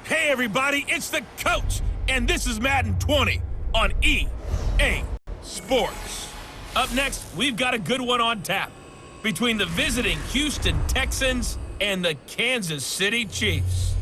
Hey everybody, it's the coach, and this is Madden 20 on EA Sports. Up next, we've got a good one on tap between the visiting Houston Texans and the Kansas City Chiefs.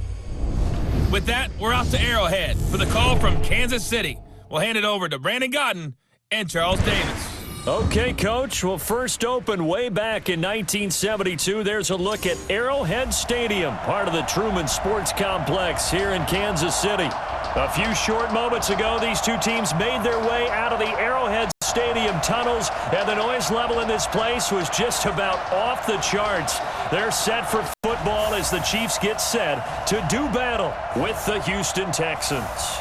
With that, we're out to Arrowhead for the call from Kansas City. We'll hand it over to Brandon Gotton and Charles Davis. Okay, Coach. Well, first opened way back in 1972. There's a look at Arrowhead Stadium, part of the Truman Sports Complex here in Kansas City. A few short moments ago, these two teams made their way out of the Arrowhead Stadium tunnels, and the noise level in this place was just about off the charts. They're set for football as the Chiefs get set to do battle with the Houston Texans.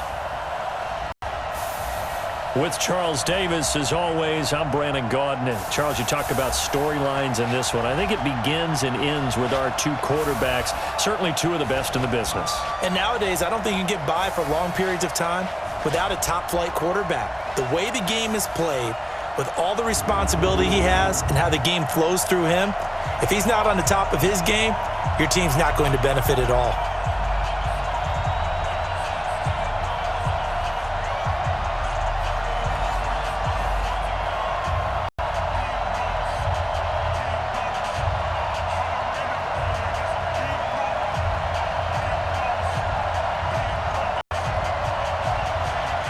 With Charles Davis, as always, I'm Brandon Gordon. And Charles, you talk about storylines in this one. I think it begins and ends with our two quarterbacks, certainly two of the best in the business. And nowadays, I don't think you can get by for long periods of time without a top-flight quarterback. The way the game is played, with all the responsibility he has and how the game flows through him, if he's not on the top of his game, your team's not going to benefit at all.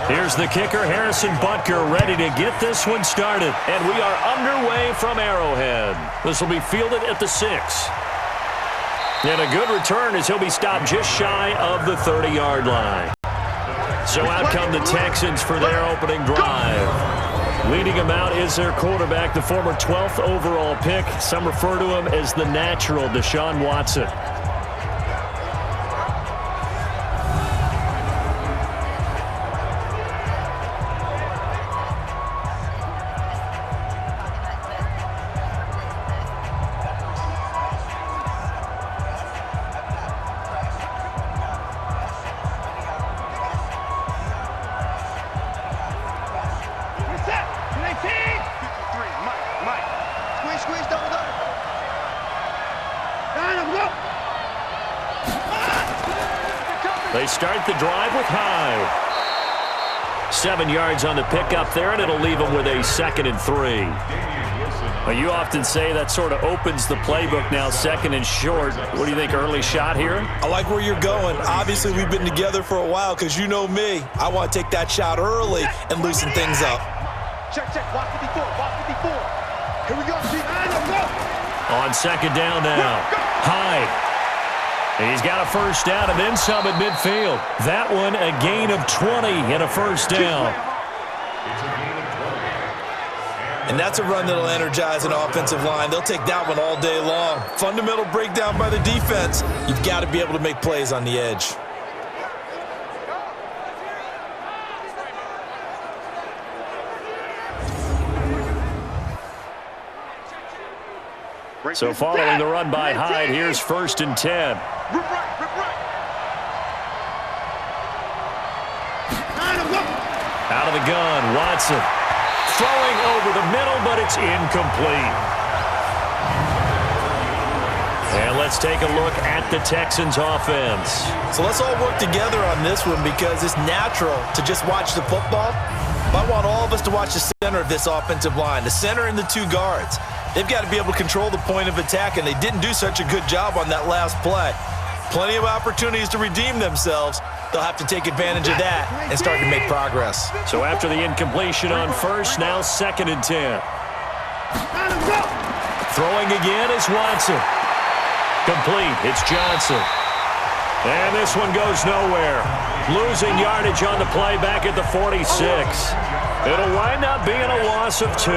Here's the kicker, Harrison Butker, ready to get this one started. And we are underway from Arrowhead. This will be fielded at the 6. And a good return as he'll be stopped just shy of the 30-yard line. So out come the Texans for their opening drive. Leading them out is their quarterback, the former 12th overall pick. Some refer to him as the natural, Deshaun Watson. They start the drive with High. 7 yards on the pickup there, and it'll leave them with a 2nd and 3. Well, you often say that sort of opens the playbook now, 2nd and short. What do you think, early shot here? I like where you're going. Obviously, we've been together for a while because you know me. I want to take that shot early and loosen things up. Check, block 54, block 54. Here we go, On 2nd down now. High. He's got a first down and then some at midfield. That one a gain of 20 and a first down. And that's a run that'll energize an offensive line. They'll take that one all day long. Fundamental breakdown by the defense. You've got to be able to make plays on the edge. So following the run by Hyde, here's 1st and 10. Out of the gun, Watson. Throwing over the middle, but it's incomplete. And let's take a look at the Texans offense. So let's all work together on this one because it's natural to just watch the football. But I want all of us to watch the center of this offensive line, the center and the 2 guards. They've got to be able to control the point of attack, and they didn't do such a good job on that last play. Plenty of opportunities to redeem themselves. They'll have to take advantage of that and start to make progress. So after the incompletion on 1st, now 2nd and 10. Throwing again is Watson. Complete. It's Johnson. And this one goes nowhere. Losing yardage on the play back at the 46. It'll wind up being a loss of 2.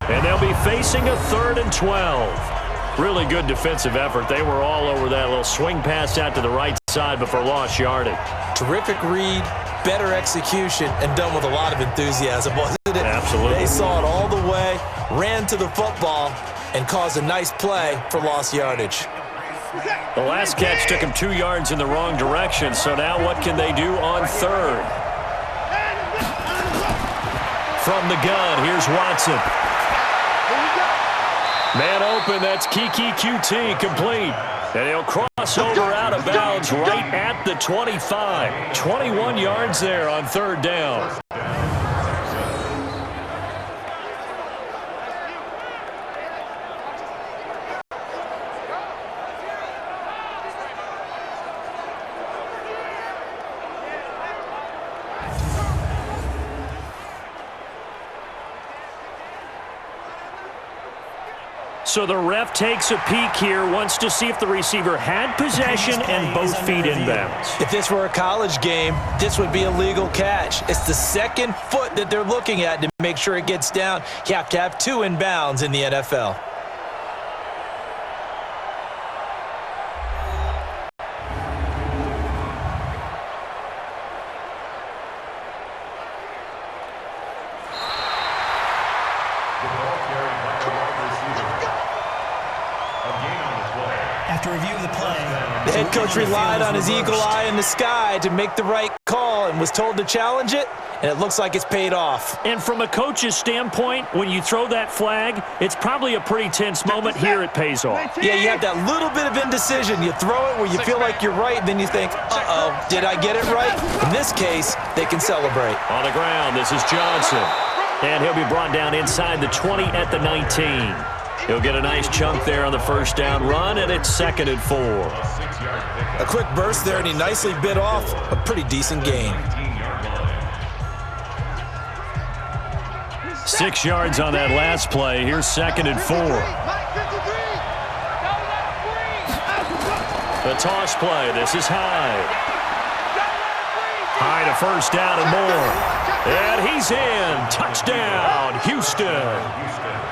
And they'll be facing a 3rd and 12. Really good defensive effort. They were all over that little swing pass out to the right side before lost yardage. Terrific read, better execution, and done with a lot of enthusiasm, wasn't it? Absolutely. They saw it all the way, ran to the football, and caused a nice play for lost yardage. The last catch took him 2 yards in the wrong direction, so now what can they do on 3rd? From the gun, here's Watson. Man open, that's Kiki QT complete. And he'll cross over out of bounds right at the 25. 21 yards there on third down. So the ref takes a peek here, wants to see if the receiver had possession and both feet inbounds. If this were a college game, this would be a legal catch. It's the second foot that they're looking at to make sure it gets down. You have to have two inbounds in the NFL. After review of the play, the head coach relied on his eagle eye in the sky to make the right call and was told to challenge it, and it looks like it's paid off. And from a coach's standpoint, when you throw that flag, it's probably a pretty tense moment. Here it pays off. Yeah, you have that little bit of indecision. You throw it where you feel like you're right, and then you think, uh-oh, did I get it right? In this case, they can celebrate. On the ground, this is Johnson. And he'll be brought down inside the 20 at the 19. He'll get a nice chunk there on the first down run, and it's 2nd and 4. A quick burst there, and he nicely bit off a pretty decent gain. 6 yards on that last play. Here's 2nd and 4. The toss play. This is Hyde. Hyde a first down and more. And he's in. Touchdown, Houston.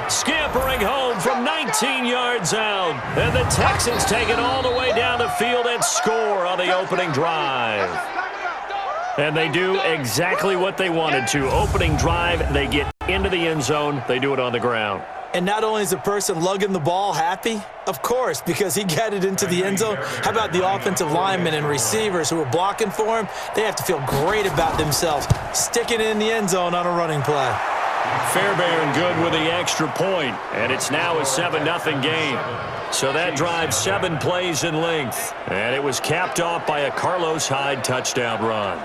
Scampering home from 19 yards out. And the Texans take it all the way down the field and score on the opening drive. And they do exactly what they wanted to. Opening drive, they get into the end zone. They do it on the ground. And not only is the person lugging the ball happy, of course, because he got it into the end zone. How about the offensive linemen and receivers who are blocking for him? They have to feel great about themselves, sticking it in the end zone on a running play. Fairbairn good with the extra point, and it's now a 7-0 game. So that drives 7 plays in length, and it was capped off by a Carlos Hyde touchdown run.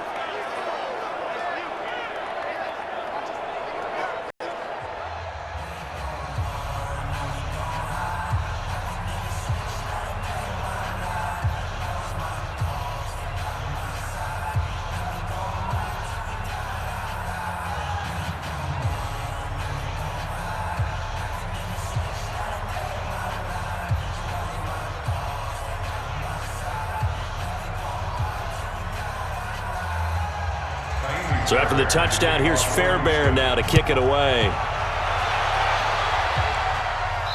So after the touchdown, here's Fairbairn now to kick it away.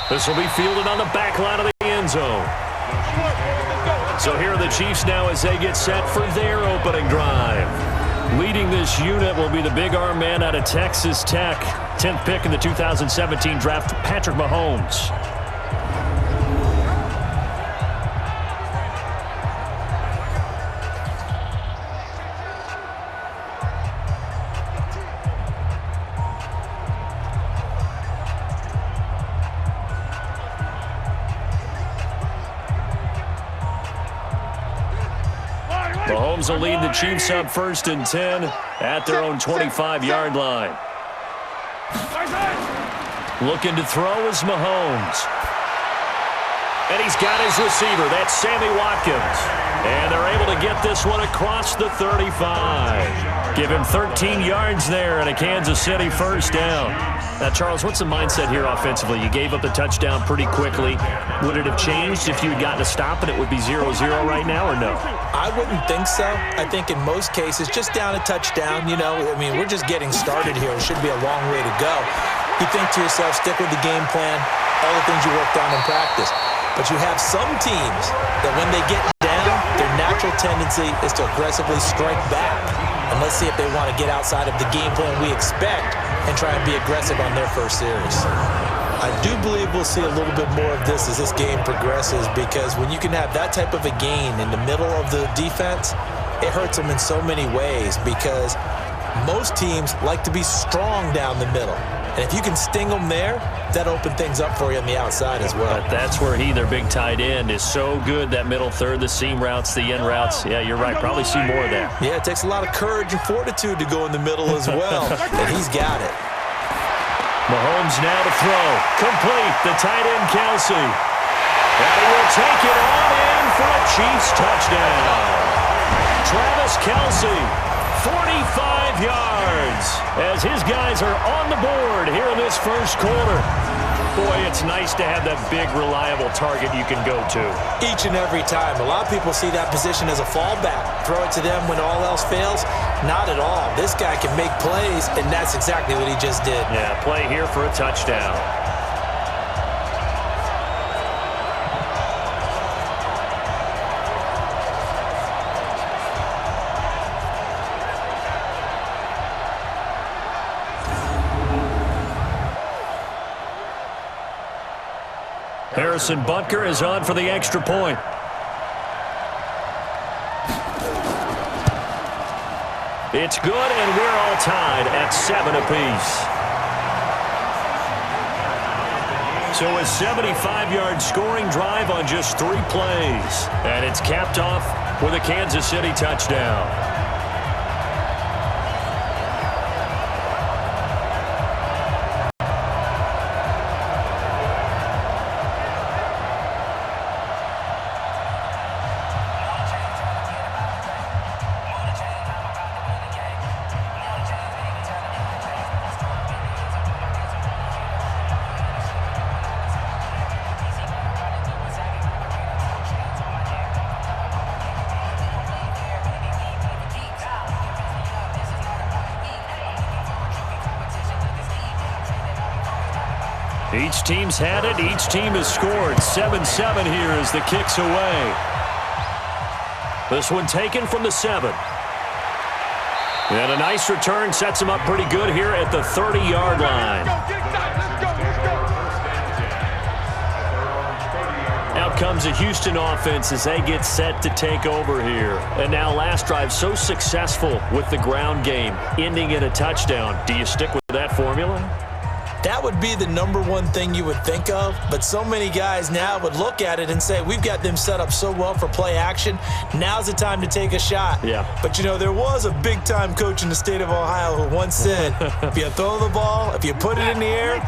This will be fielded on the back line of the end zone. So here are the Chiefs now as they get set for their opening drive. Leading this unit will be the big arm man out of Texas Tech. 10th pick in the 2017 draft, Patrick Mahomes. Mahomes will lead the Chiefs up 1st and 10 at their own 25-yard line. Looking to throw is Mahomes. And he's got his receiver. That's Sammy Watkins. And they're able to get this one across the 35. Give him 13 yards there and a Kansas City first down. Now, Charles, what's the mindset here offensively? You gave up the touchdown pretty quickly. Would it have changed if you had gotten a stop and it would be 0-0 right now, or no? I wouldn't think so. I think in most cases, just down a touchdown, we're just getting started here. It should be a long way to go. You think to yourself, stick with the game plan, all the things you worked on in practice. But you have some teams that when they get down, their natural tendency is to aggressively strike back. And let's see if they want to get outside of the game plan we expect and try and be aggressive on their first series. I do believe we'll see a little bit more of this as this game progresses, because when you can have that type of a gain in the middle of the defense, it hurts them in so many ways, because most teams like to be strong down the middle. And if you can sting them there, that opens things up for you on the outside as well. But that's where their big tight end, is so good, that middle third, the seam routes, the in routes. Yeah, you're right. Probably see more of that. Yeah, it takes a lot of courage and fortitude to go in the middle as well, and he's got it. Mahomes now to throw. Complete. The tight end, Kelsey. And he will take it on in for a Chiefs touchdown. Travis Kelsey, 45 yards, as his guys are on the board here in this first quarter. Boy, it's nice to have that big, reliable target you can go to. Each and every time. A lot of people see that position as a fallback. Throw it to them when all else fails. Not at all. This guy can make plays, and that's exactly what he just did. Yeah, play here for a touchdown. Harrison Butker is on for the extra point. It's good, and we're all tied at 7 apiece. So a 75-yard scoring drive on just 3 plays. And it's capped off with a Kansas City touchdown. Each team's had it. Each team has scored. 7-7 here as the kick's away. This one taken from the 7. And a nice return sets him up pretty good here at the 30-yard line. Out comes a Houston offense as they get set to take over here. And now last drive so successful with the ground game, ending in a touchdown. Do you stick with that formula? That would be the #1 thing you would think of, but so many guys now would look at it and say, we've got them set up so well for play action. Now's the time to take a shot. Yeah. But, you know, there was a big-time coach in the state of Ohio who once said, if you throw the ball, if you put it in the air,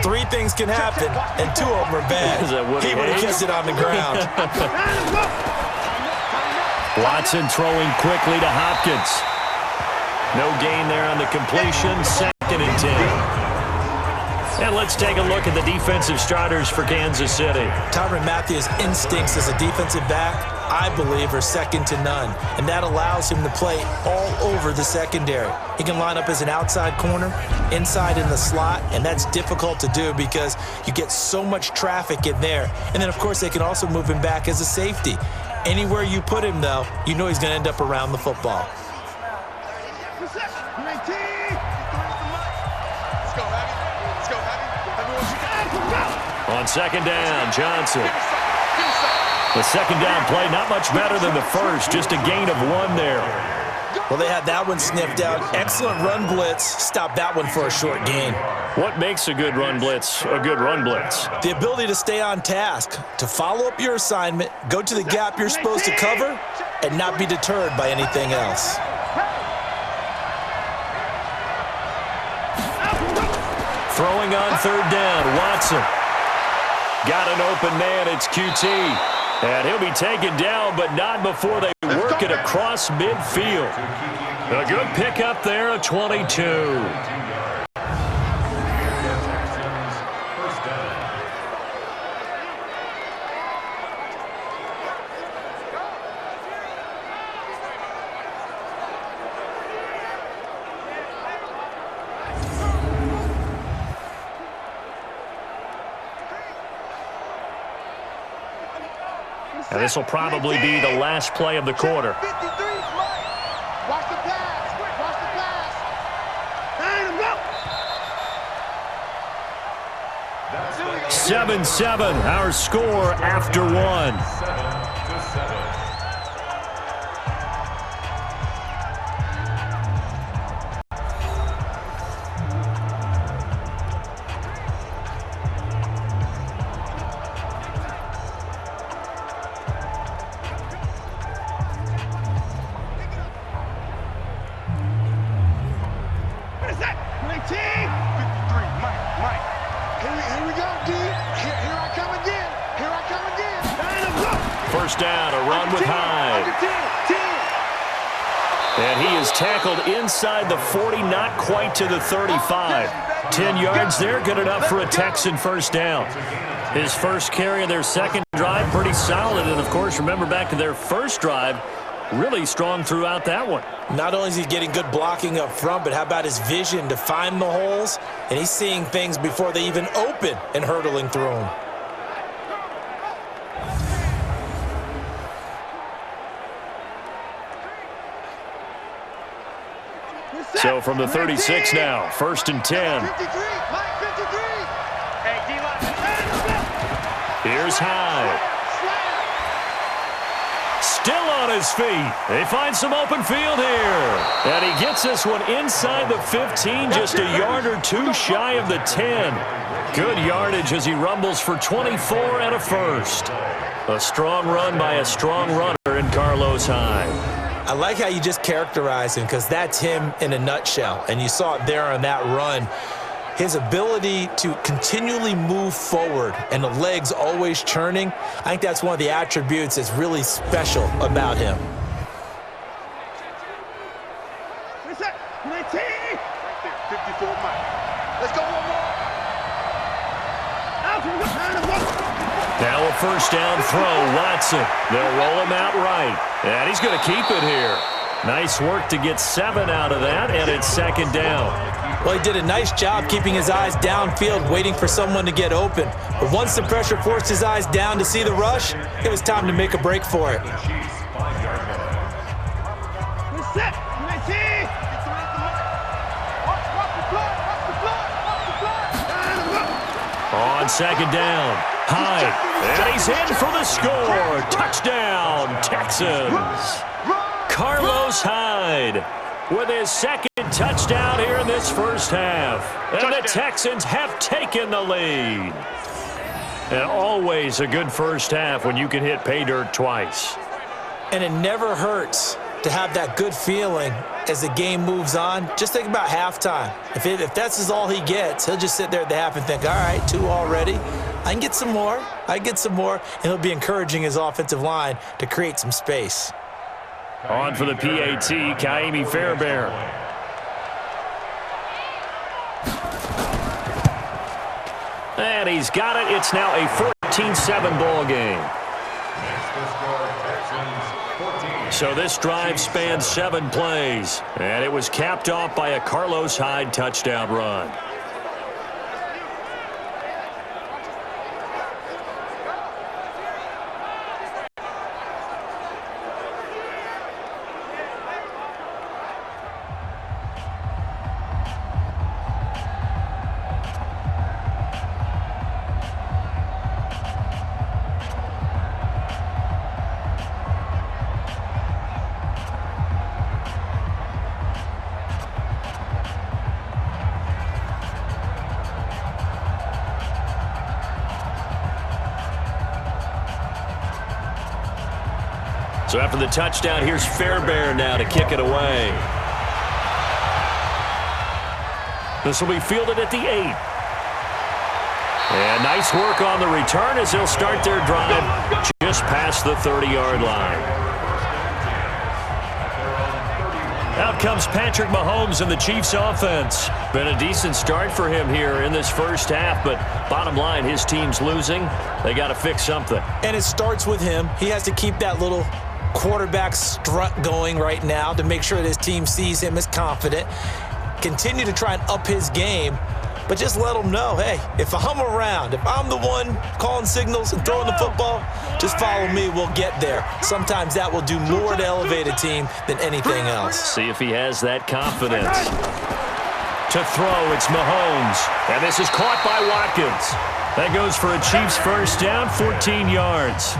3 things can happen, and 2 of them are bad. He would have kept it on the ground. Watson throwing quickly to Hopkins. No gain there on the completion. 2nd and 10. And let's take a look at the defensive starters for Kansas City. Tyrann Mathieu's instincts as a defensive back, I believe, are second to none. And that allows him to play all over the secondary. He can line up as an outside corner, inside in the slot, and that's difficult to do because you get so much traffic in there. And then, of course, they can also move him back as a safety. Anywhere you put him, though, you know he's going to end up around the football. On 2nd down, Johnson. The 2nd down play, not much better than the first, just a gain of 1 there. Well, they had that one sniffed out. Excellent run blitz. Stopped that one for a short gain. What makes a good run blitz a good run blitz? The ability to stay on task, to follow up your assignment, go to the gap you're supposed to cover, and not be deterred by anything else. Throwing on 3rd down, Watson. Got an open man, it's QT. And he'll be taken down, but not before they work it across midfield. A good pickup there, a 22. And this will probably be the last play of the quarter. Watch the pass. Watch the pass. 7-7, our score after 1. first down, a run with Hyde. And he is tackled inside the 40, not quite to the 35. 10 yards there, good enough for a Texan first down. His first carry of their second drive, pretty solid. And, of course, remember back to their first drive, really strong throughout that one. Not only is he getting good blocking up front, but how about his vision to find the holes? And he's seeing things before they even open and hurtling through them. So from the 36 now, 1st and 10. Here's Hyde. Still on his feet. They find some open field here. And he gets this one inside the 15, just a yard or two shy of the 10. Good yardage as he rumbles for 24 and a first. A strong run by a strong runner in Carlos Hyde. I like how you just characterize him because that's him in a nutshell. And you saw it there on that run. His ability to continually move forward and the legs always churning, I think that's one of the attributes that's really special about him. Reset. 19. Right there, 54 miles. Let's go one more. Now a first down throw, Watson. They'll roll him out right. And he's going to keep it here. Nice work to get 7 out of that, and it's second down. Well, he did a nice job keeping his eyes downfield, waiting for someone to get open. But once the pressure forced his eyes down to see the rush, it was time to make a break for it. Reset. 19. On second down, Hyde, and he's in for the score. Touchdown, Texans. Carlos Hyde with his second touchdown here in this first half. And the Texans have taken the lead. And always a good first half when you can hit pay dirt twice. And it never hurts to have that good feeling as the game moves on. Just think about halftime. If that's all he gets, he'll just sit there at the half and think, all right, 2 already. I can get some more. And he'll be encouraging his offensive line to create some space. On for the PAT, Kaimi Fairbairn. And he's got it. It's now a 14-7 ball game. So this drive spans 7 plays, and it was capped off by a Carlos Hyde touchdown run. So after the touchdown, here's Fairbairn now to kick it away. This will be fielded at the 8. And nice work on the return as they'll start their drive just past the 30-yard line. Out comes Patrick Mahomes and the Chiefs offense. Been a decent start for him here in this first half, but bottom line, his team's losing. They got to fix something. And it starts with him. He has to keep that little quarterback strut going right now to make sure that his team sees him as confident. Continue to try and up his game, but just let him know, hey, if I'm around, if I'm the one calling signals and throwing the football, just follow me, we'll get there. Sometimes that will do more to elevate a team than anything else. See if he has that confidence. To throw, it's Mahomes, and this is caught by Watkins. That goes for a Chiefs first down, 14 yards.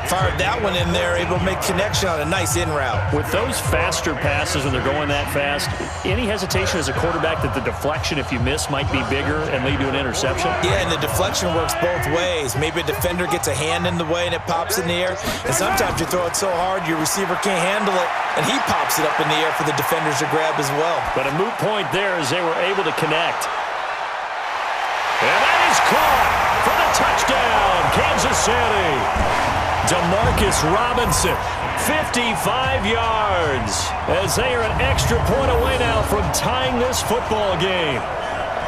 Fired that one in there, able to make connection on a nice in route. With those faster passes and they're going that fast, any hesitation as a quarterback that the deflection, if you miss, might be bigger and lead to an interception? Yeah, and the deflection works both ways. Maybe a defender gets a hand in the way and it pops in the air. And sometimes you throw it so hard your receiver can't handle it, and he pops it up in the air for the defenders to grab as well. But a moot point there as they were able to connect. And that is caught for the touchdown, Kansas City. Demarcus Robinson, 55 yards, as they are an extra point away now from tying this football game.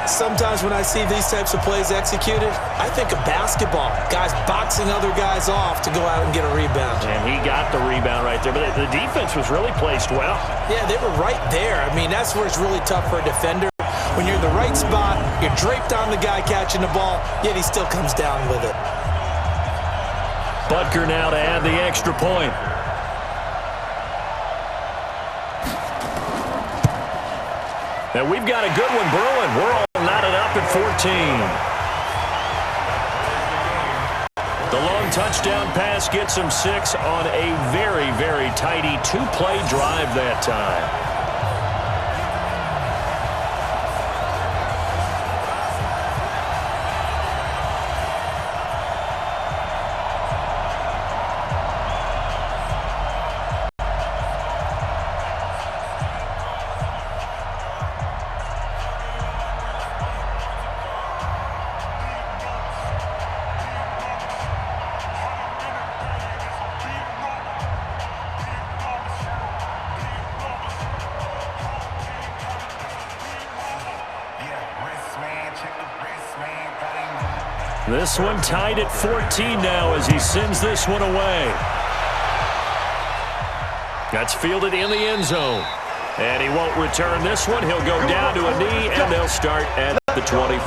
Sometimes when I see these types of plays executed, I think of basketball. Guys boxing other guys off to go out and get a rebound. And he got the rebound right there, but the defense was really placed well. Yeah, they were right there. I mean, that's where it's really tough for a defender. When you're in the right spot, you're draped on the guy catching the ball, yet he still comes down with it. Butker now to add the extra point. And we've got a good one brewing. We're all knotted up at 14. The long touchdown pass gets him 6 on a very, very tidy two-play drive that time. This one tied at 14 now as he sends this one away. That's fielded in the end zone. And he won't return this one. He'll go down to a knee, and they'll start at the 25.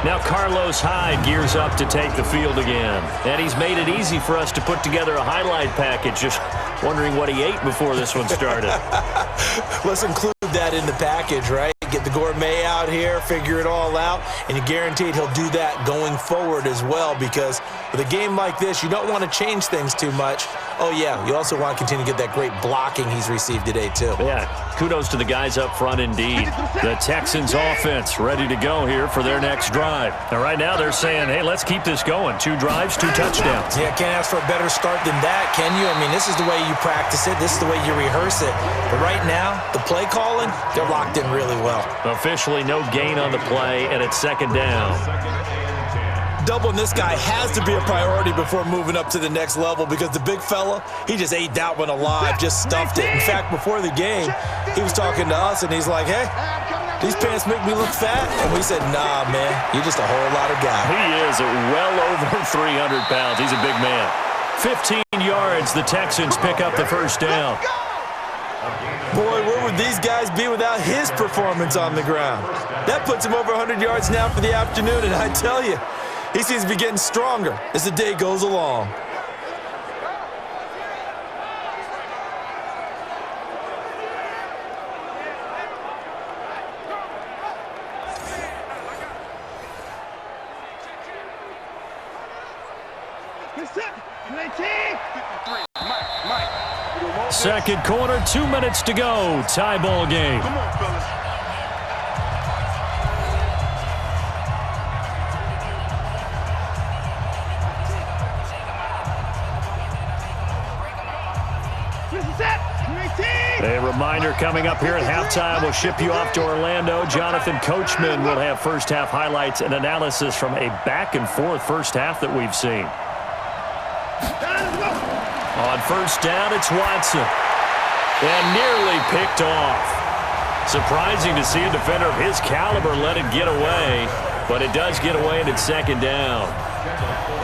Now Carlos Hyde gears up to take the field again. And he's made it easy for us to put together a highlight package. Just wondering what he ate before this one started. Let's include that in the package, right? Get the gourmet out here, figure it all out, and you're guaranteed he'll do that going forward as well, because with a game like this, you don't want to change things too much. Oh, yeah, you also want to continue to get that great blocking he's received today, too. Yeah, kudos to the guys up front indeed. The Texans offense ready to go here for their next drive. And right now they're saying, hey, let's keep this going. 2 drives, 2 touchdowns. Yeah, can't ask for a better start than that, can you? I mean, this is the way you practice it. This is the way you rehearse it. But right now, the play calling, they're locked in really well. Officially no gain on the play, and it's 2nd down. Doubling this guy has to be a priority before moving up to the next level, because the big fella, he just ate that one alive, just stuffed it. In fact, before the game, he was talking to us, and he's like, hey, these pants make me look fat? And we said, nah, man, you're just a whole lot of guy. He is well over 300 pounds. He's a big man. 15 yards, the Texans pick up the first down. Boy, where would these guys be without his performance on the ground? That puts him over 100 yards now for the afternoon, and I tell you, he seems to be getting stronger as the day goes along. Second quarter, 2 minutes to go. Tie ball game. Come on, fellas. A reminder coming up here at halftime. We'll ship you off to Orlando. Jonathan Coachman will have first half highlights and analysis from a back-and-forth first half that we've seen. On first down, it's Watson. And nearly picked off. Surprising to see a defender of his caliber let it get away, but it does get away, and it's 2nd down.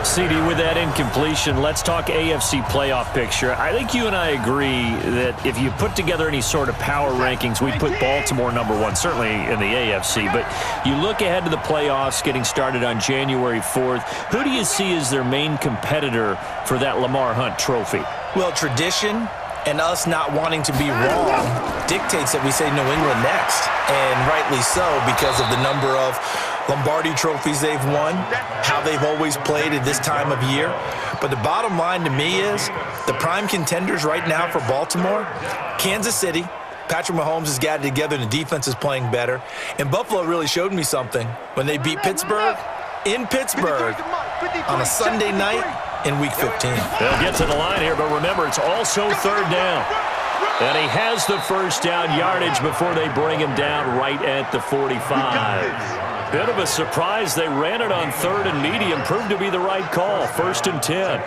CD, with that incompletion, let's talk AFC playoff picture. I think you and I agree that if you put together any sort of power rankings, we'd put Baltimore #1, certainly in the AFC. But you look ahead to the playoffs getting started on January 4th. Who do you see as their main competitor for that Lamar Hunt trophy? Well, tradition and us not wanting to be wrong dictates that we say New England next. And rightly so, because of the number of Lombardi trophies they've won, how they've always played at this time of year. But the bottom line to me is the prime contenders right now for Baltimore, Kansas City. Patrick Mahomes has got it together and the defense is playing better. And Buffalo really showed me something when they beat Pittsburgh in Pittsburgh on a Sunday night in Week 15. They'll get to the line here, but remember, it's also 3rd down. And he has the first down yardage before they bring him down right at the 45. Bit of a surprise. They ran it on 3rd and medium. Proved to be the right call. 1st and 10.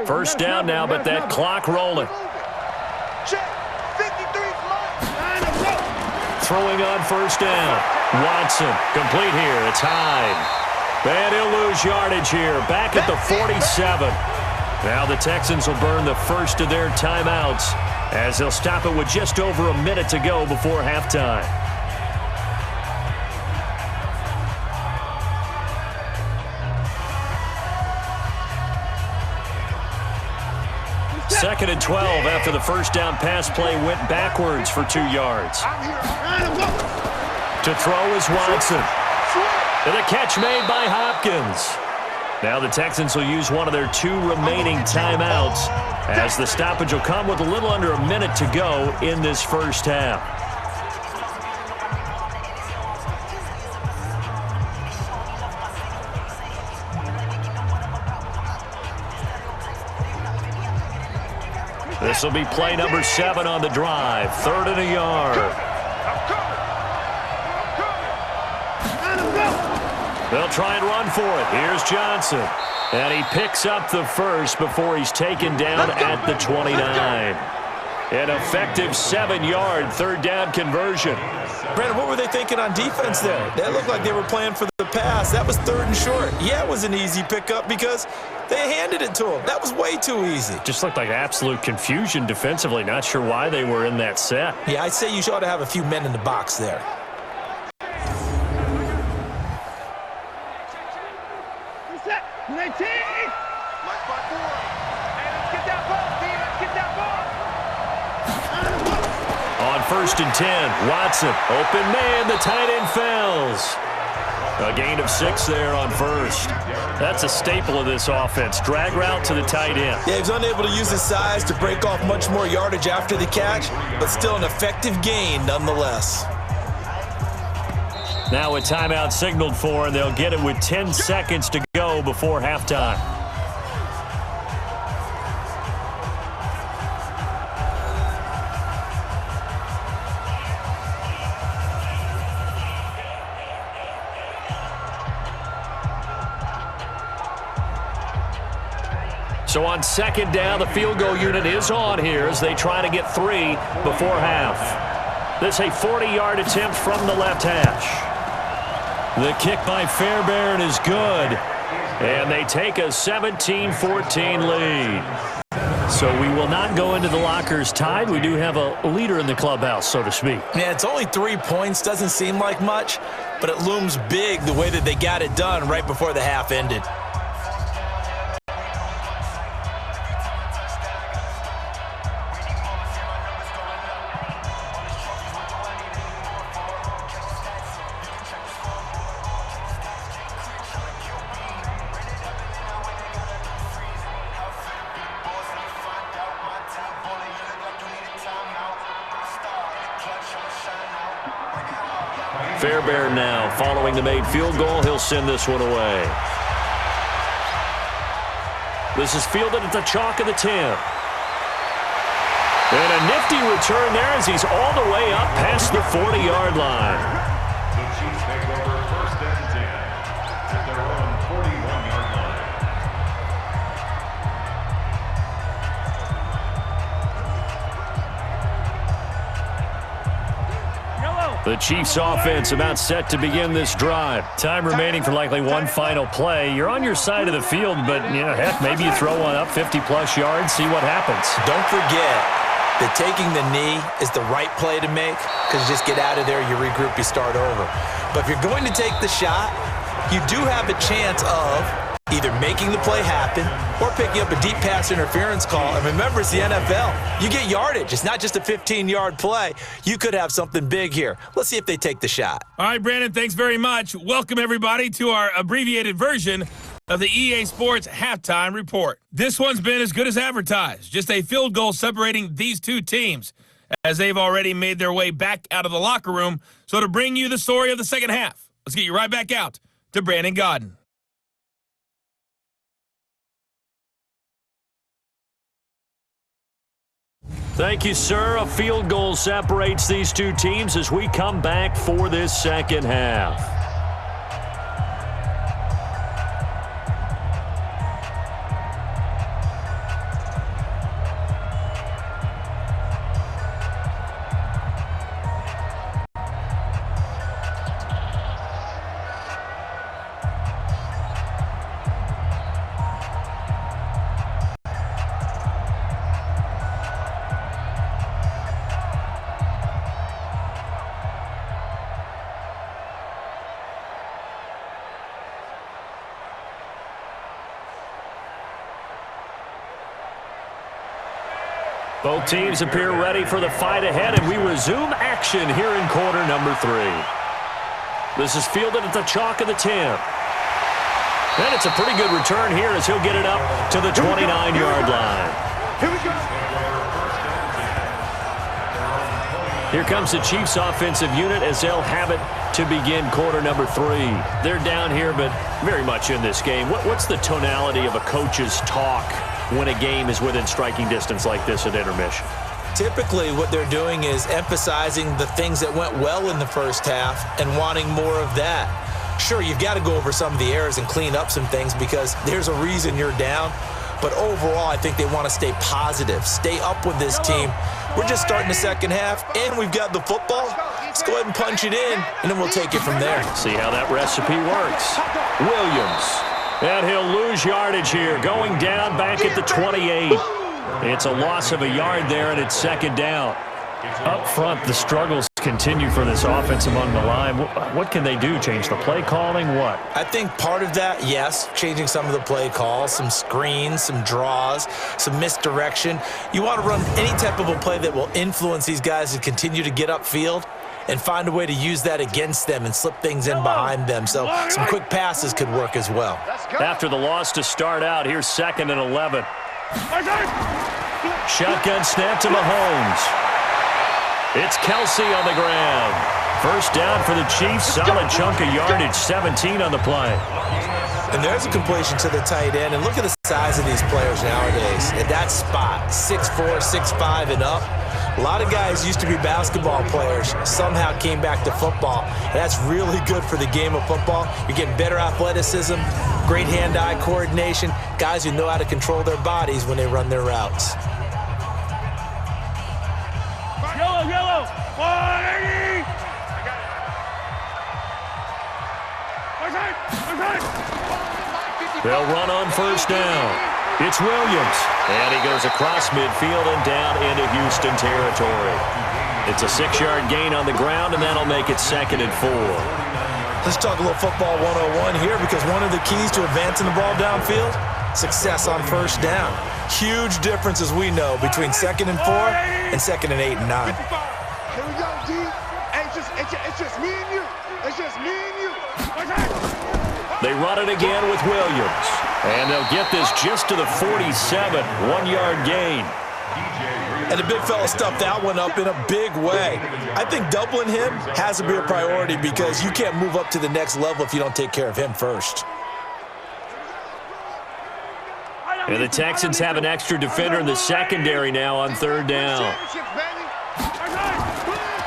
First down now, but that clock rolling. Check. 53's mine. Throwing on first down. Watson, complete here. It's Hyde. And he'll lose yardage here. Back at the 47. Now the Texans will burn the first of their timeouts as they'll stop it with just over a minute to go before halftime. Second and 12 after the first down pass play went backwards for 2 yards. To throw is Watson. And a catch made by Hopkins. Now the Texans will use one of their 2 remaining timeouts as the stoppage will come with a little under a minute to go in this first half. This will be play number 7 on the drive. 3rd and a yard. They'll try and run for it. Here's Johnson. And he picks up the first before he's taken down at the 29. An effective 7-yard 3rd down conversion. Brandon, what were they thinking on defense there? They looked like they were playing for the pass. That was 3rd and short. Yeah, it was an easy pickup because they handed it to him. That was way too easy. Just looked like absolute confusion defensively. Not sure why they were in that set. Yeah, I'd say you ought to have a few men in the box there. Reset. 19. Let's get that ball, D. Let's get that ball. On 1st and 10, Watson, open man, the tight end fails. A gain of 6 there on 1st. That's a staple of this offense. Drag route to the tight end. Yeah, he was unable to use his size to break off much more yardage after the catch, but still an effective gain nonetheless. Now a timeout signaled for, and they'll get it with 10 seconds to go before halftime. So on 2nd down, the field goal unit is on here as they try to get 3 before half. This a 40-yard attempt from the left hash. The kick by Fairbairn is good. And they take a 17-14 lead. So we will not go into the lockers tied. We do have a leader in the clubhouse, so to speak. Yeah, it's only 3 points. Doesn't seem like much, but it looms big the way that they got it done right before the half ended. Fairbairn now following the made field goal. He'll send this one away. This is fielded at the chalk of the 10. And a nifty return there as he's all the way up past the 40-yard line. The Chiefs take over 1st and 10 at their own 41-yard line. The Chiefs offense about set to begin this drive. Time remaining for likely one final play. You're on your side of the field, but, you know, heck, maybe you throw one up 50-plus yards, see what happens. Don't forget that taking the knee is the right play to make because you just get out of there, you regroup, you start over. But if you're going to take the shot, you do have a chance of either making the play happen or picking up a deep pass interference call. And remember, it's the NFL. You get yardage. It's not just a 15-yard play. You could have something big here. Let's see if they take the shot. All right, Brandon, thanks very much. Welcome, everybody, to our abbreviated version of the EA Sports Halftime Report. This one's been as good as advertised. Just a field goal separating these two teams as they've already made their way back out of the locker room. So to bring you the story of the second half, let's get you right back out to Brandon Godden. Thank you, sir. A field goal separates these two teams as we come back for this second half. Both teams appear ready for the fight ahead, and we resume action here in quarter number 3. This is fielded at the chalk of the 10. And it's a pretty good return here as he'll get it up to the 29-yard line. Here we go. Here comes the Chiefs offensive unit as they'll have it to begin quarter number 3. They're down here, but very much in this game. What's the tonality of a coach's talk when a game is within striking distance like this at intermission? Typically, what they're doing is emphasizing the things that went well in the first half and wanting more of that. Sure, you've got to go over some of the errors and clean up some things because there's a reason you're down. But overall, I think they want to stay positive, stay up with this team. We're just starting the second half, and we've got the football. Let's go ahead and punch it in, and then we'll take it from there. See how that recipe works. Williams. And he'll lose yardage here, going down back at the 28. It's a loss of a yard there, and it's second down. Up front, the struggles continue for this offense among the line. What can they do? Change the play calling? What? I think part of that, yes, changing some of the play calls, some screens, some draws, some misdirection. You want to run any type of a play that will influence these guys to continue to get upfield and find a way to use that against them and slip things in behind them. So some quick passes could work as well. After the loss to start out, here's 2nd and 11. Shotgun snap to Mahomes. It's Kelsey on the ground. First down for the Chiefs. Solid chunk of yardage, 17 on the play. And there's a completion to the tight end. And look at the size of these players nowadays. At that spot, 6'4", 6'5", and up. A lot of guys used to be basketball players, somehow came back to football. And that's really good for the game of football. You're getting better athleticism, great hand-eye coordination, guys who know how to control their bodies when they run their routes. Yellow. 180. They'll run on first down. It's Williams. And he goes across midfield and down into Houston territory. It's a 6-yard gain on the ground, and that'll make it 2nd and 4. Let's talk a little football 101 here because one of the keys to advancing the ball downfield, success on first down. Huge difference, as we know, between 2nd and 4 and 2nd and 8 and 9. Here we go, D. It's just me and you. It's just me and you. They run it again with Williams. And they'll get this just to the 47, 1-yard gain. And the big fella stuffed that one up in a big way. I think doubling him has to be a priority because you can't move up to the next level if you don't take care of him first. And the Texans have an extra defender in the secondary now on 3rd down.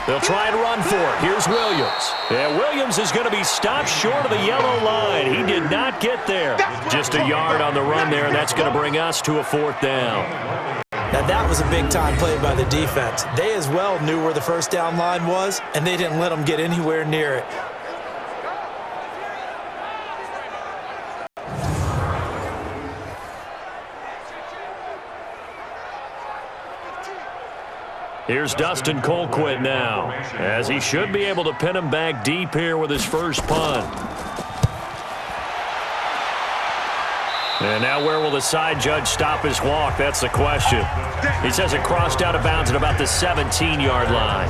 They'll try and run for it. Here's Williams. Yeah, Williams is going to be stopped short of the yellow line. He did not get there. Just a yard on the run there, and that's going to bring us to a 4th down. Now, that was a big-time play by the defense. They as well knew where the first down line was, and they didn't let them get anywhere near it. Here's Dustin Colquitt now, as he should be able to pin him back deep here with his first punt. And now where will the side judge stop his walk? That's the question. He says it crossed out of bounds at about the 17-yard line.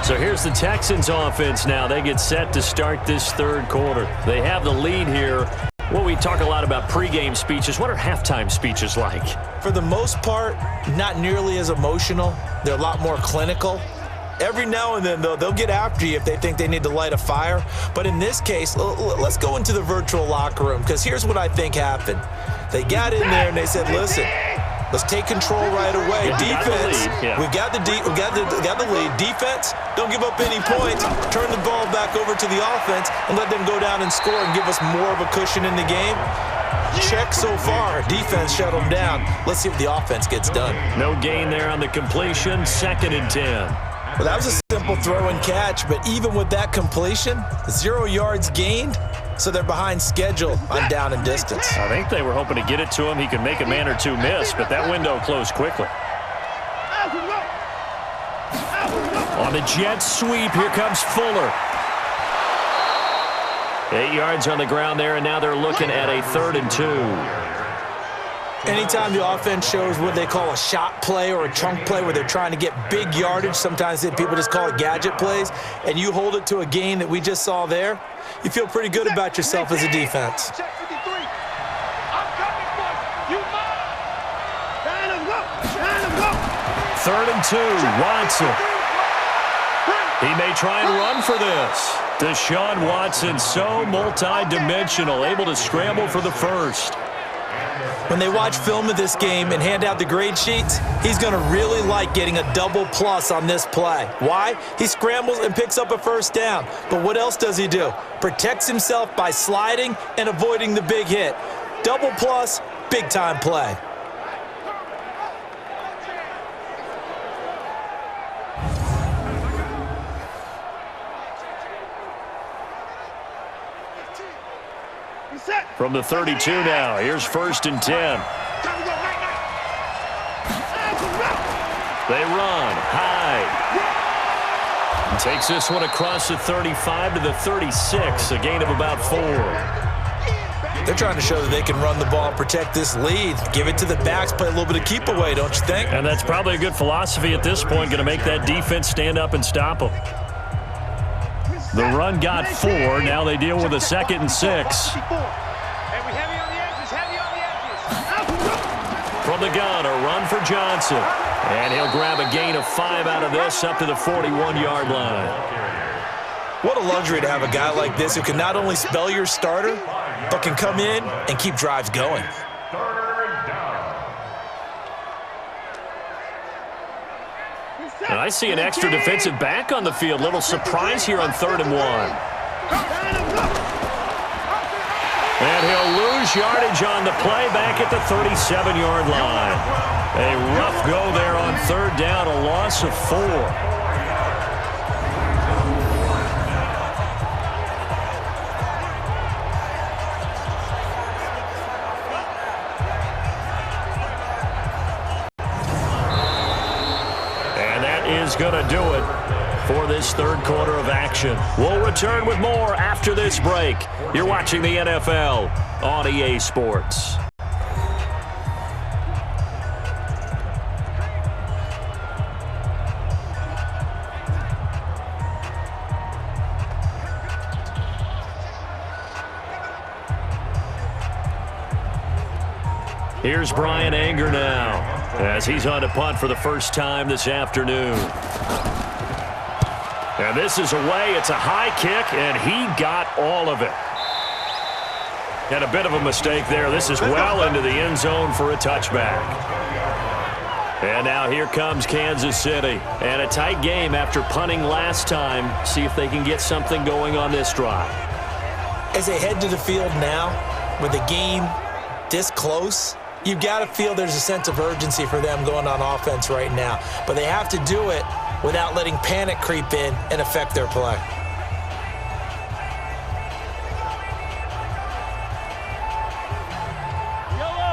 So here's the Texans offense now. They get set to start this 3rd quarter. They have the lead here. Well, we talk a lot about pregame speeches. What are halftime speeches like? For the most part, not nearly as emotional. They're a lot more clinical. Every now and then, though, they'll get after you if they think they need to light a fire. But in this case, let's go into the virtual locker room because here's what I think happened. They got in there and they said, listen, let's take control right away. Defense, we've got the lead. Defense, don't give up any points. Turn the ball back over to the offense and let them go down and score and give us more of a cushion in the game. Check so far. Defense shut them down. Let's see if the offense gets done. No gain there on the completion. 2nd and 10. Well, that was a simple throw and catch, but even with that completion, 0 yards gained, so they're behind schedule on down and distance. I think they were hoping to get it to him. He could make a man or two miss, but that window closed quickly. On the jet sweep, here comes Fuller. 8 yards on the ground there, and now they're looking at a 3rd and 2. Anytime the offense shows what they call a shot play or a chunk play where they're trying to get big yardage, sometimes people just call it gadget plays, and you hold it to a gain that we just saw there, you feel pretty good about yourself as a defense. Check 53. I'm coming for you. You mine. Line him up. Line him up. 3rd and 2, Watson. He may try and run for this. Deshaun Watson, so multi-dimensional, able to scramble for the first. When they watch film of this game and hand out the grade sheets, he's going to really like getting a double plus on this play. Why? He scrambles and picks up a first down. But what else does he do? Protects himself by sliding and avoiding the big hit. Double plus, big-time play. From the 32 now, here's 1st and 10. They run, Hyde. Takes this one across the 35 to the 36, a gain of about 4. They're trying to show that they can run the ball, protect this lead, give it to the backs, play a little bit of keep away, don't you think? And that's probably a good philosophy at this point, going to make that defense stand up and stop them. The run got 4, now they deal with a 2nd and 6. From the gun, a run for Johnson. And he'll grab a gain of 5 out of this up to the 41-yard line. What a luxury to have a guy like this who can not only spell your starter, but can come in and keep drives going. And I see an extra defensive back on the field. Little surprise here on 3rd and 1. And he'll lose yardage on the play back at the 37-yard line. A rough go there on 3rd down, a loss of 4. And that is going to do it for this 3rd quarter of action. We'll return with more after this break. You're watching the NFL on EA Sports. Here's Brian Anger now as he's on to punt for the first time this afternoon. And this is away. It's a high kick, and he got all of it. And a bit of a mistake there. This is well into the end zone for a touchback. And now here comes Kansas City. And a tight game after punting last time. See if they can get something going on this drive. As they head to the field now, with the game this close, you've got to feel there's a sense of urgency for them going on offense right now. But they have to do it without letting panic creep in and affect their play.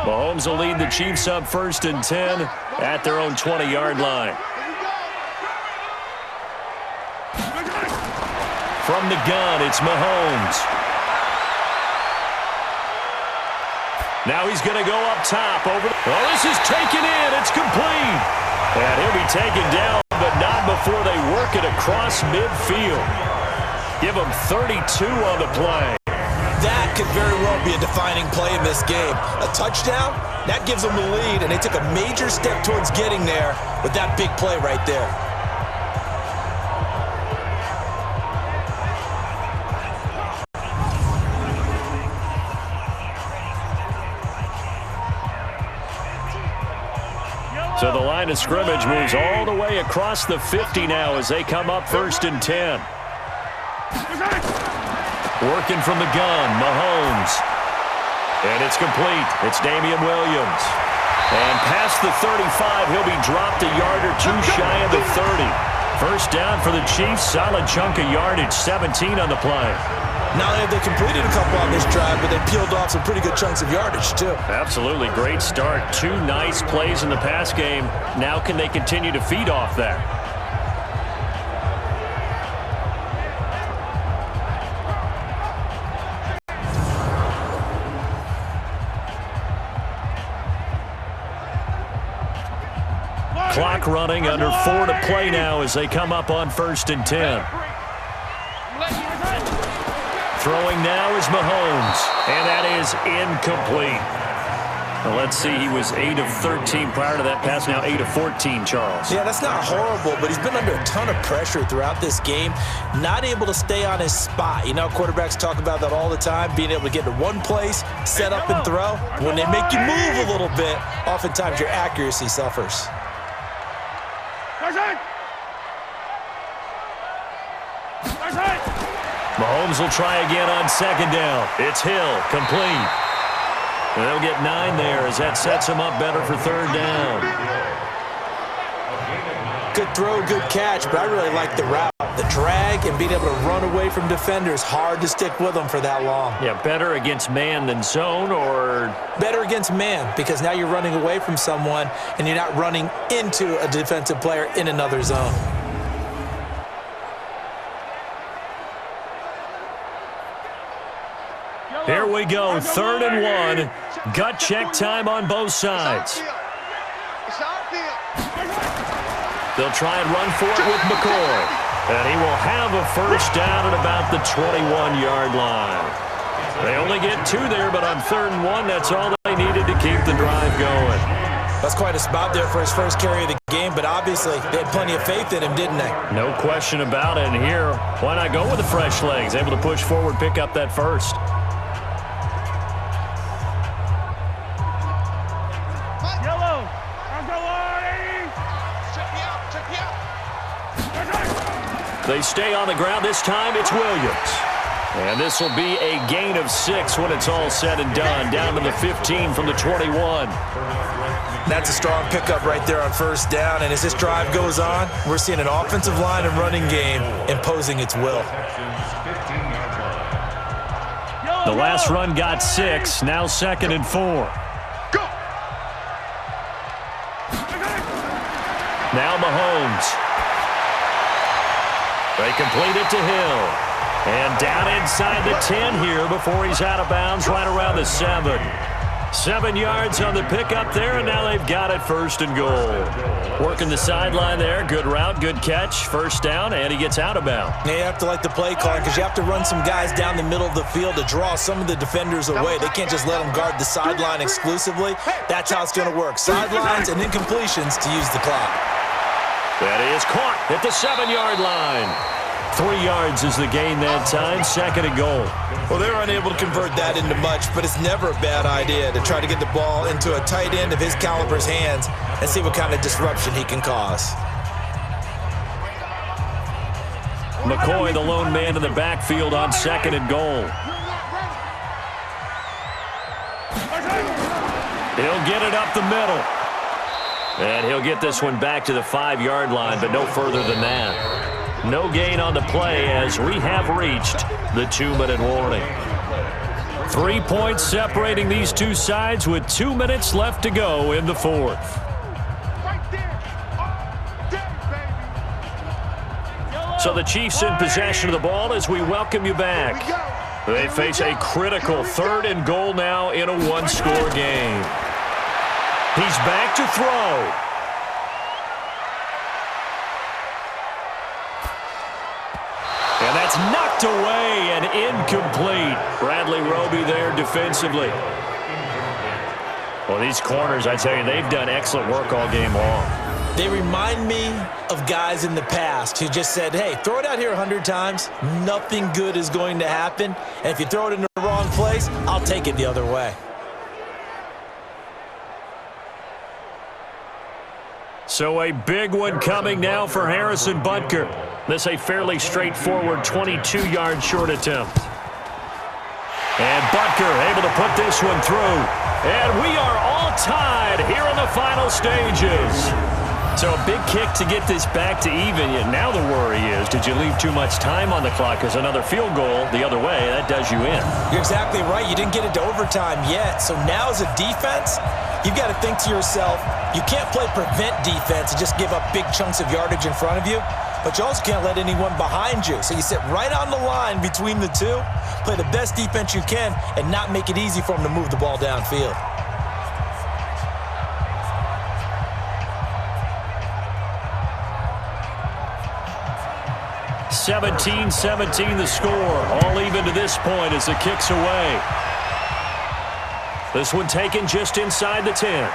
Mahomes will lead the Chiefs up 1st and 10 at their own 20-yard line. From the gun, it's Mahomes. Now he's going to go up top over. Oh, this is taken in. It's complete. And he'll be taken down, but not before they work it across midfield. Give him 32 on the play. That could very well be a defining play in this game. A touchdown, that gives them the lead, and they took a major step towards getting there with that big play right there. So the line of scrimmage moves all the way across the 50 now as they come up 1st and 10. Working from the gun, Mahomes. And it's complete. It's Damian Williams. And past the 35, he'll be dropped a yard or 2 shy of the 30. First down for the Chiefs. Solid chunk of yardage, 17 on the play. Not only have they completed a couple on this drive, but they peeled off some pretty good chunks of yardage, too. Absolutely. Great start. 2 nice plays in the pass game. Now can they continue to feed off that? clock running, under 4 to play now as they come up on 1st and 10. Throwing now is Mahomes, and that is incomplete. Well, let's see, he was 8 of 13 prior to that pass, now 8 of 14, Charles. Yeah, that's not horrible, but he's been under a ton of pressure throughout this game, not able to stay on his spot. You know, quarterbacks talk about that all the time, being able to get to one place, set up and throw. When they make you move a little bit, oftentimes your accuracy suffers. Mahomes will try again on 2nd down. It's Hill, complete. And they'll get 9 there as that sets him up better for 3rd down. Good throw, good catch, but I really like the route. The drag and being able to run away from defenders, hard to stick with them for that long. Yeah, better against man than zone, or? Better against man, because now you're running away from someone and you're not running into a defensive player in another zone. Here we go, 3rd and 1. Gut check time on both sides. They'll try and run for it with McCoy. And he will have a 1st down at about the 21-yard line. They only get 2 there, but on 3rd and 1, that's all they needed to keep the drive going. That's quite a spot there for his first carry of the game, but obviously they had plenty of faith in him, didn't they? No question about it. And here, why not go with the fresh legs? Able to push forward, pick up that 1st. They stay on the ground. This time it's Williams. And this will be a gain of 6 when it's all said and done. Down to the 15 from the 21. That's a strong pickup right there on 1st down. And as this drive goes on, we're seeing an offensive line and running game imposing its will. The last run got 6. Now 2nd and 4. Now Mahomes. They complete it to Hill. And down inside the 10 here before he's out of bounds, right around the 7. 7 yards on the pickup there, and now they've got it 1st and goal. Working the sideline there. Good route, good catch. 1st down, and he gets out of bounds. Yeah, you have to like the play calling because you have to run some guys down the middle of the field to draw some of the defenders away. They can't just let them guard the sideline exclusively. That's how it's going to work. Sidelines and incompletions to use the clock. That is caught at the 7-yard line. 3 yards is the gain that time, 2nd and goal. Well, they were unable to convert that into much, but it's never a bad idea to try to get the ball into a tight end of his caliber's hands and see what kind of disruption he can cause. McCoy, the lone man in the backfield on 2nd and goal. He'll get it up the middle. And he'll get this one back to the 5-yard line, but no further than that. No gain on the play as we have reached the 2-minute warning. 3 points separating these two sides with 2 minutes left to go in the 4th. So the Chiefs in possession of the ball as we welcome you back. They face a critical 3rd and goal now in a 1-score game. He's back to throw. And that's knocked away and incomplete. Bradley Roby there defensively. Well, these corners, I tell you, they've done excellent work all game long. They remind me of guys in the past who just said, hey, throw it out here 100 times. Nothing good is going to happen. And if you throw it in the wrong place, I'll take it the other way. So a big one coming now for Harrison Butker. This a fairly straightforward 22-yard short attempt. And Butker able to put this one through. And we are all tied here in the final stages. So a big kick to get this back to even. Yet now the worry is, did you leave too much time on the clock? Because another field goal the other way, that does you in. You're exactly right. You didn't get it to overtime yet. So now as a defense, you've got to think to yourself, you can't play prevent defense and just give up big chunks of yardage in front of you, but you also can't let anyone behind you. So you sit right on the line between the two, play the best defense you can, and not make it easy for them to move the ball downfield. 17-17 the score. All even to this point as the kick's away. This one taken just inside the 10.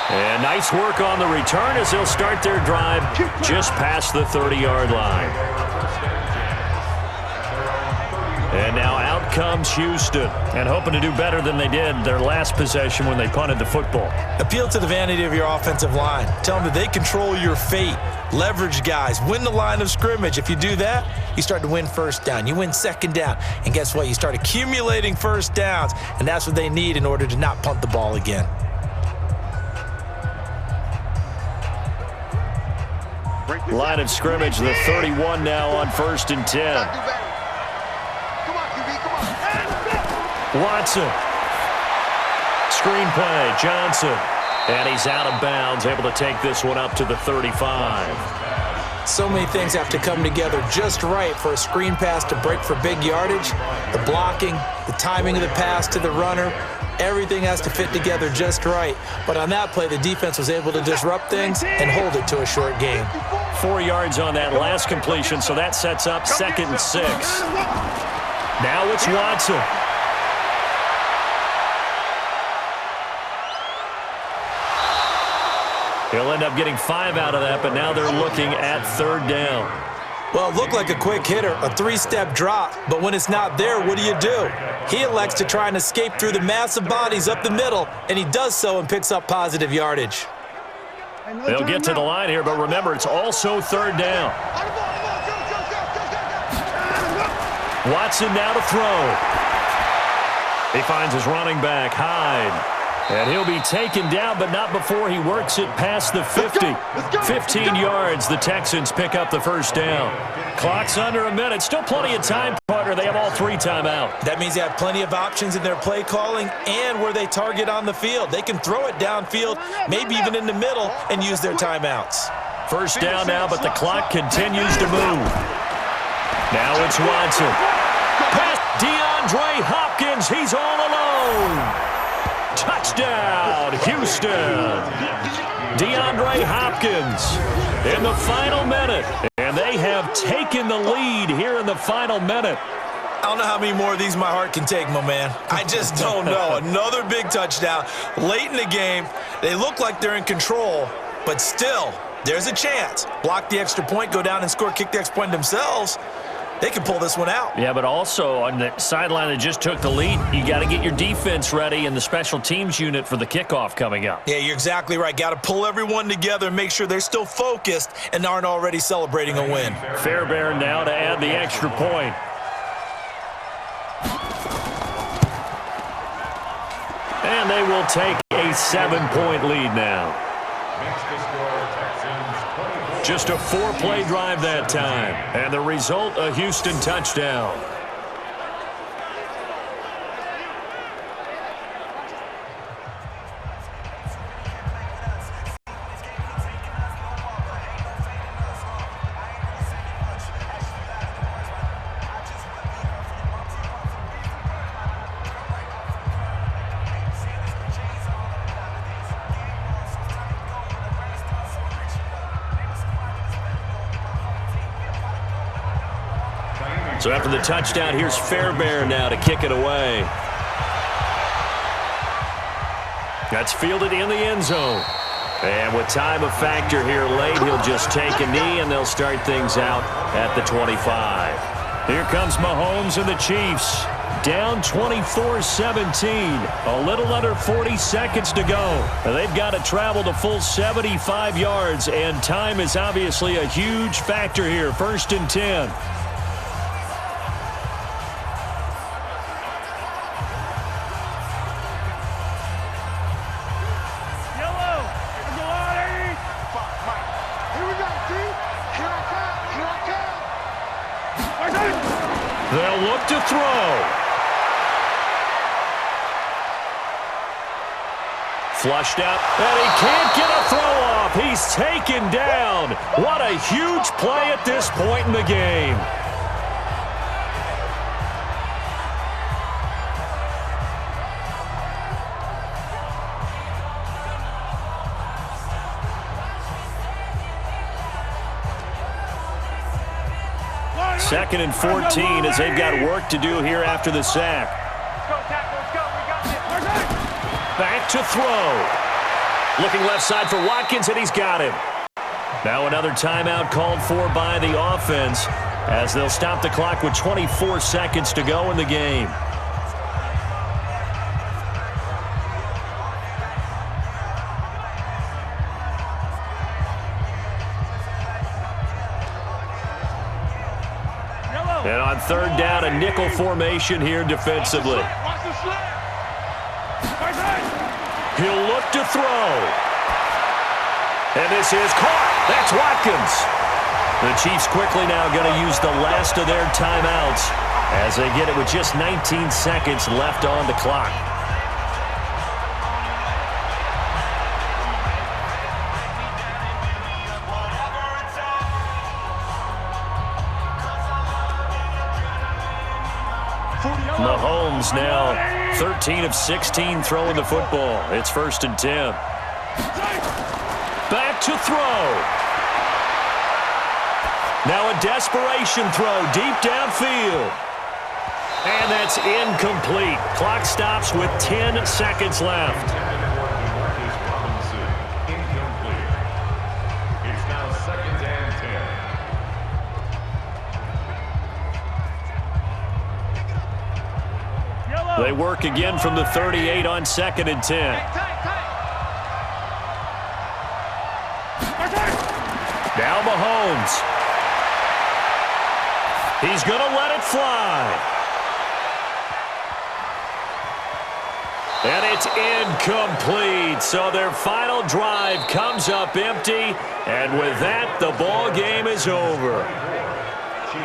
And nice work on the return as they'll start their drive just past the 30-yard line. And now out comes Houston, and hoping to do better than they did their last possession when they punted the football. Appeal to the vanity of your offensive line. Tell them that they control your fate. Leverage guys. Win the line of scrimmage. If you do that, you start to win first down. You win second down. And guess what? You start accumulating first downs, and that's what they need in order to not punt the ball again. Line of scrimmage, the 31 now on 1st and 10. Watson. Screen play, Johnson. And he's out of bounds, able to take this one up to the 35. So many things have to come together just right for a screen pass to break for big yardage. The blocking, the timing of the pass to the runner, everything has to fit together just right. But on that play, the defense was able to disrupt things and hold it to a short game. 4 yards on that last completion, so that sets up 2nd and 6. Now it's Watson. He'll end up getting 5 out of that, but now they're looking at 3rd down. Well, it looked like a quick hitter, a 3-step drop, but when it's not there, what do? He elects to try and escape through the massive bodies up the middle, and he does so and picks up positive yardage. They'll get to the line here, but remember, it's also 3rd down. Watson now to throw. He finds his running back, Hyde. And he'll be taken down, but not before he works it past the 50. 15 yards, the Texans pick up the 1st down. Clock's under a minute. Still plenty of time, partner. They have all 3 timeout. That means they have plenty of options in their play calling and where they target on the field. They can throw it downfield, maybe even in the middle, and use their timeouts. 1st down now, but the clock continues to move. Now it's Watson. Pass DeAndre Hopkins. He's all alone. Touchdown, Houston. DeAndre Hopkins in the final minute. And they have taken the lead here in the final minute. I don't know how many more of these my heart can take, my man. I just don't know. Another big touchdown late in the game. They look like they're in control, but still, there's a chance. Block the extra point, go down and score, kick the extra point themselves. They can pull this one out. Yeah, but also on the sideline that just took the lead, you got to get your defense ready and the special teams unit for the kickoff coming up. Yeah, you're exactly right. Got to pull everyone together and make sure they're still focused and aren't already celebrating a win. Fairbairn now to add the extra point. And they will take a 7-point lead now. Just a 4-play drive that time. And the result, a Houston touchdown. So after the touchdown, here's Fairbairn now to kick it away. That's fielded in the end zone. And with time a factor here late, he'll just take a knee, and they'll start things out at the 25. Here comes Mahomes and the Chiefs. Down 24-17. A little under 40 seconds to go. They've got to travel the full 75 yards, and time is obviously a huge factor here. 1st and 10. They'll look to throw. Flushed out, and he can't get a throw off. He's taken down. What a huge play at this point in the game. 2nd and 14 as they've got work to do here after the sack. Back to throw. Looking left side for Watkins, and he's got him. Now another timeout called for by the offense as they'll stop the clock with 24 seconds to go in the game. And on 3rd down, a nickel formation here defensively. He'll look to throw. And this is caught. That's Watkins. The Chiefs quickly now going to use the last of their timeouts as they get it with just 19 seconds left on the clock. Mahomes now 13 of 16 throwing the football. It's 1st and 10. Back to throw. Now a desperation throw deep downfield. And that's incomplete. Clock stops with 10 seconds left. It's now 2nd and 10. They work again from the 38 on 2nd and 10. Now Mahomes. He's going to let it fly. And it's incomplete. So their final drive comes up empty. And with that, the ball game is over.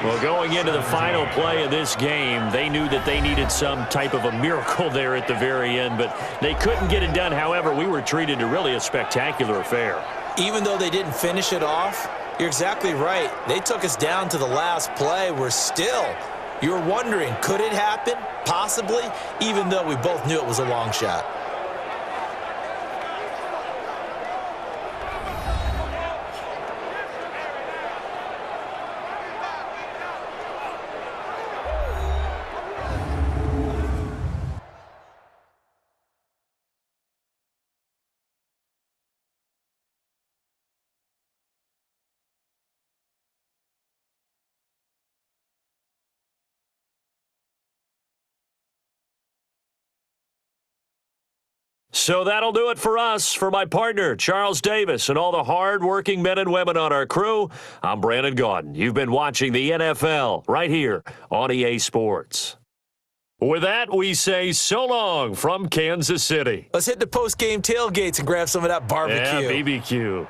Well, going into the final play of this game, they knew that they needed some type of a miracle there at the very end, but they couldn't get it done. However, we were treated to really a spectacular affair. Even though they didn't finish it off, you're exactly right. They took us down to the last play. You're wondering, could it happen? Possibly, even though we both knew it was a long shot. So that'll do it for us. For my partner, Charles Davis, and all the hard-working men and women on our crew, I'm Brandon Gaudin. You've been watching the NFL right here on EA Sports. With that, we say so long from Kansas City. Let's hit the post-game tailgates and grab some of that barbecue. Yeah, BBQ.